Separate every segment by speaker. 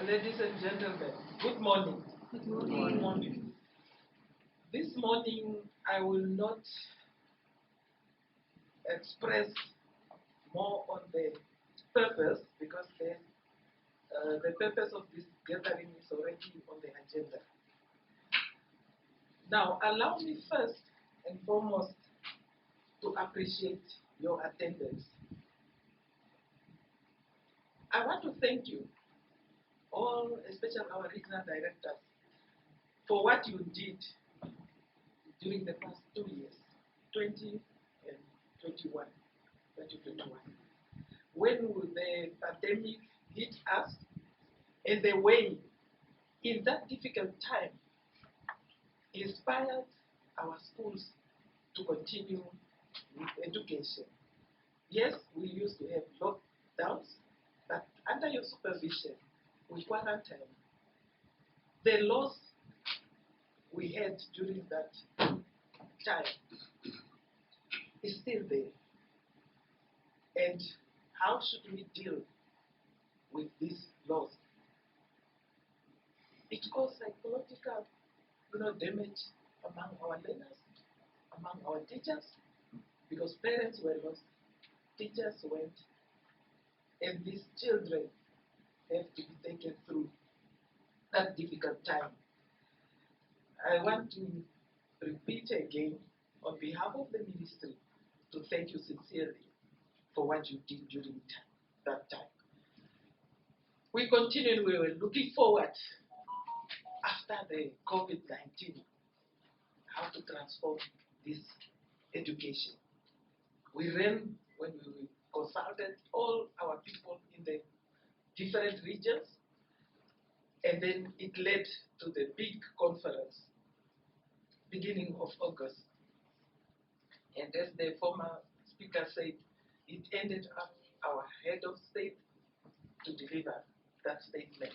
Speaker 1: Ladies and gentlemen, good morning.
Speaker 2: Good morning.
Speaker 1: Good morning. This morning, I will not express more on the purpose because the purpose of this gathering is already on the agenda. Now, allow me first and foremost to appreciate your attendance. I want to thank you, all, especially our regional directors, for what you did during the past 2 years, 20 and 2021. When the pandemic hit us, and the way in that difficult time inspired our schools to continue with education. Yes, we used to have lockdowns, but under your supervision, with quarantine, the loss we had during that time is still there. And how should we deal with this loss? It caused psychological damage among our learners, among our teachers, because parents were lost, teachers went, and these children have to be taken through that difficult time. I want to repeat again, on behalf of the ministry, to thank you sincerely for what you did during that time. We continued, we were looking forward after the COVID-19, how to transform this education. We ran, when we consulted all our people in the different regions, and then it led to the big conference, beginning of August. And as the former speaker said, it ended up our head of state to deliver that statement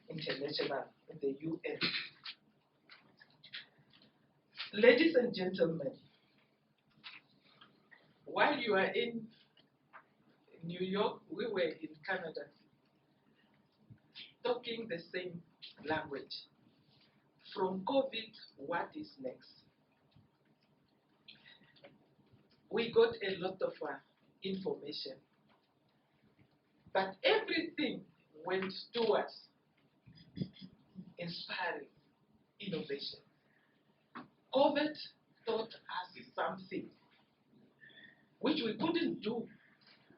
Speaker 1: international in the UN. Ladies and gentlemen, while you are in New York, we were in Canada, talking the same language. From COVID, what is next? We got a lot of information, but everything went towards inspiring innovation. COVID taught us something which we couldn't do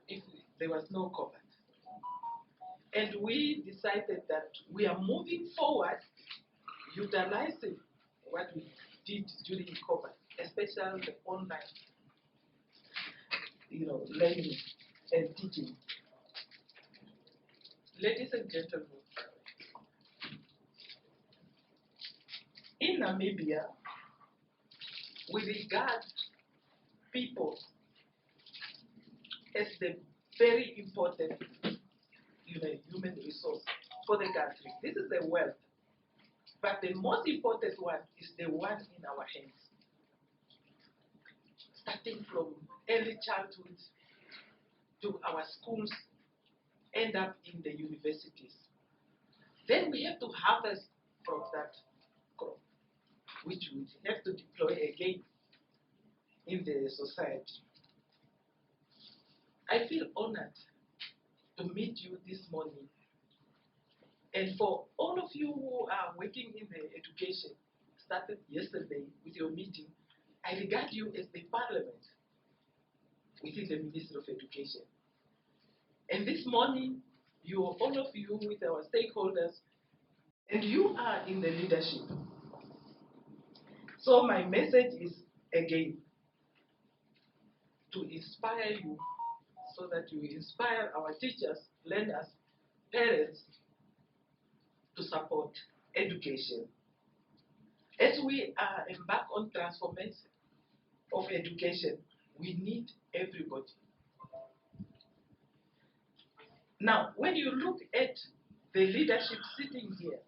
Speaker 1: if there was no COVID. And we decided that we are moving forward, utilizing what we did during COVID, especially the online learning and teaching. Ladies and gentlemen, in Namibia, we regard people as the very important human resource for the country. This is the wealth. But the most important one is the one in our hands. Starting from early childhood to our schools, end up in the universities. Then we have to harvest from that crop, which we have to deploy again in the society. I feel honored to meet you this morning. And for all of you who are working in the education, started yesterday with your meeting, I regard you as the parliament within the Ministry of Education. And this morning, all of you with our stakeholders, and you are in the leadership. So my message is, again, to inspire you so that you inspire our teachers, learners, parents to support education. As we embark on transformation of education, we need everybody. Now, when you look at the leadership sitting here,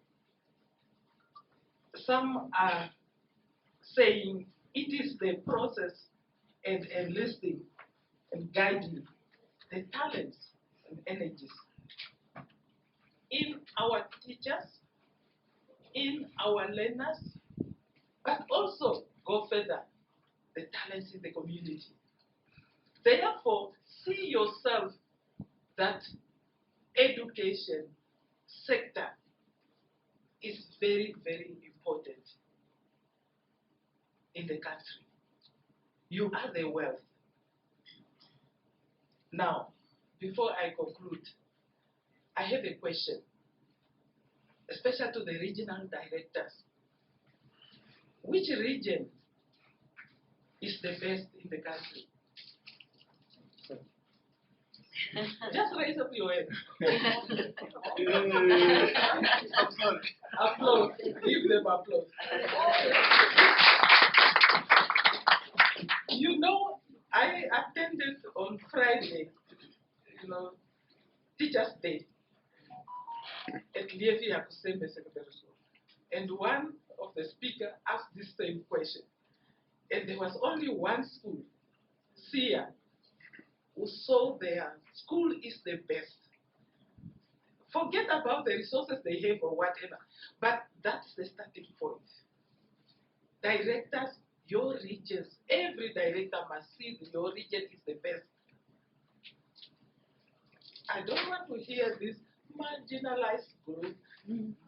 Speaker 1: some are saying it is the process and enlisting and guiding the talents and energies in teachers, in our learners, but also go further, the talents in the community. Therefore, see yourself that education sector is very, very important in the country. You are the wealth. Now, before I conclude, I have a question, especially to the regional directors. Which region is the best in the country? Just raise up your hand. Applause. Give them applause. You know, I attended on Friday, Teachers' Day at Lievi Akusembe Secondary School. And one of the speakers asked this same question. And there was only one school, SIA, who saw their school is the best. Forget about the resources they have or whatever, but that's the starting point. Directors, your regions, every director must see that your region is the best. I don't want to hear this marginalized group,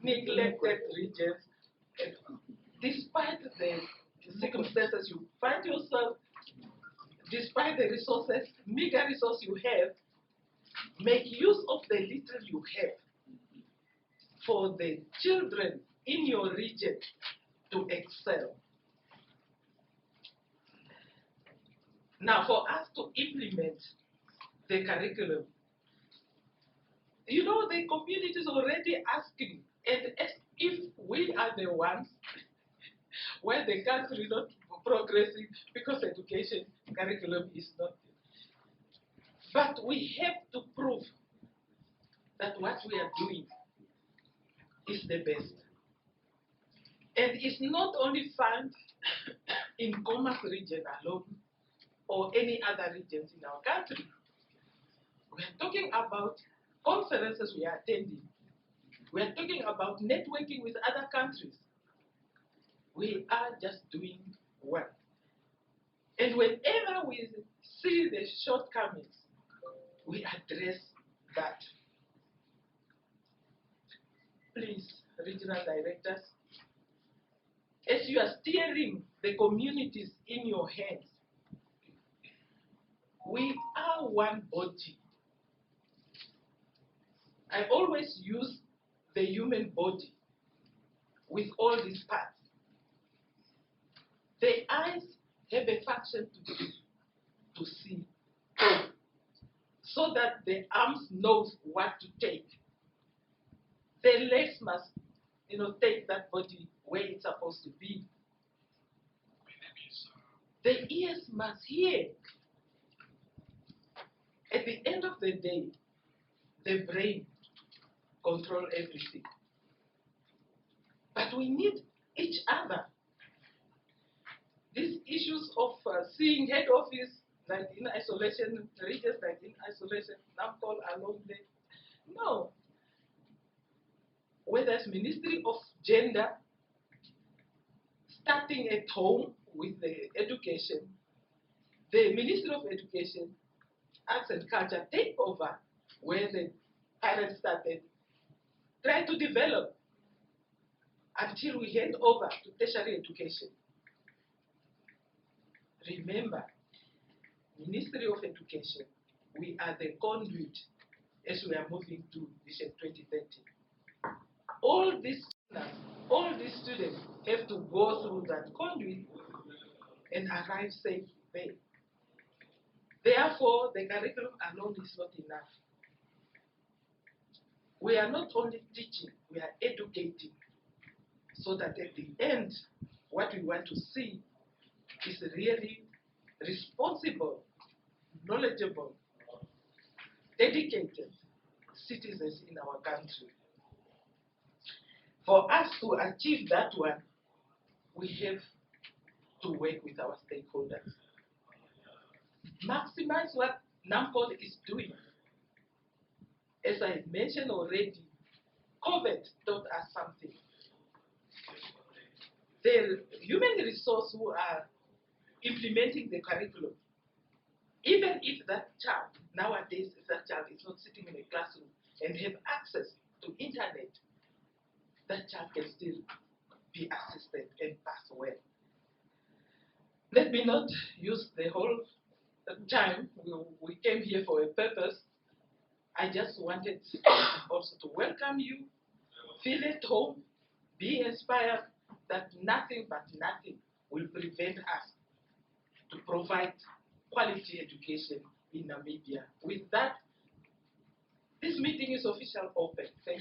Speaker 1: neglected regions, and despite the circumstances you find yourself, despite the resources, meager resources you have, make use of the little you have for the children in your region to excel. Now, for us to implement the curriculum, the community is already asking, and as if we are the ones where the country is not progressing because education curriculum is not. But we have to prove that what we are doing is the best. And it's not only found in Commerce region alone or any other regions in our country. We are talking about conferences we are attending. We are talking about networking with other countries. We are just doing well. And whenever we see the shortcomings, we address that. Please, regional directors, as you are steering the communities in your hands, we are one body. I always use the human body with all these parts. The eyes have a function to see, so that the arms knows what to take. The legs must, take that body where it's supposed to be. The ears must hear. At the end of the day, the brain controls everything. But we need each other. These issues of seeing head office like in isolation, regions like in isolation, NAMCOL alone there. No. Whether it's Ministry of Gender, starting at home with the education, the Ministry of Education, Arts and Culture take over where the parents started, try to develop until we hand over to tertiary education. Remember, Ministry of Education, we are the conduit as we are moving to Vision 2030. All these students have to go through that conduit and arrive safe there. Therefore, the curriculum alone is not enough. We are not only teaching, we are educating, so that at the end, what we want to see is really responsible, knowledgeable, dedicated citizens in our country. For us to achieve that one, we have to work with our stakeholders. Maximize what NAMCOL is doing. As I mentioned already, COVID taught us something. The human resource who are implementing the curriculum, even if that child, nowadays, if that child is not sitting in a classroom and have access to internet, that child can still be assisted and pass well. Let me not use the whole time. We came here for a purpose. I just wanted also to welcome you, feel at home, be inspired that nothing but nothing will prevent us to provide quality education in Namibia. With that, this meeting is officially open. Thank you.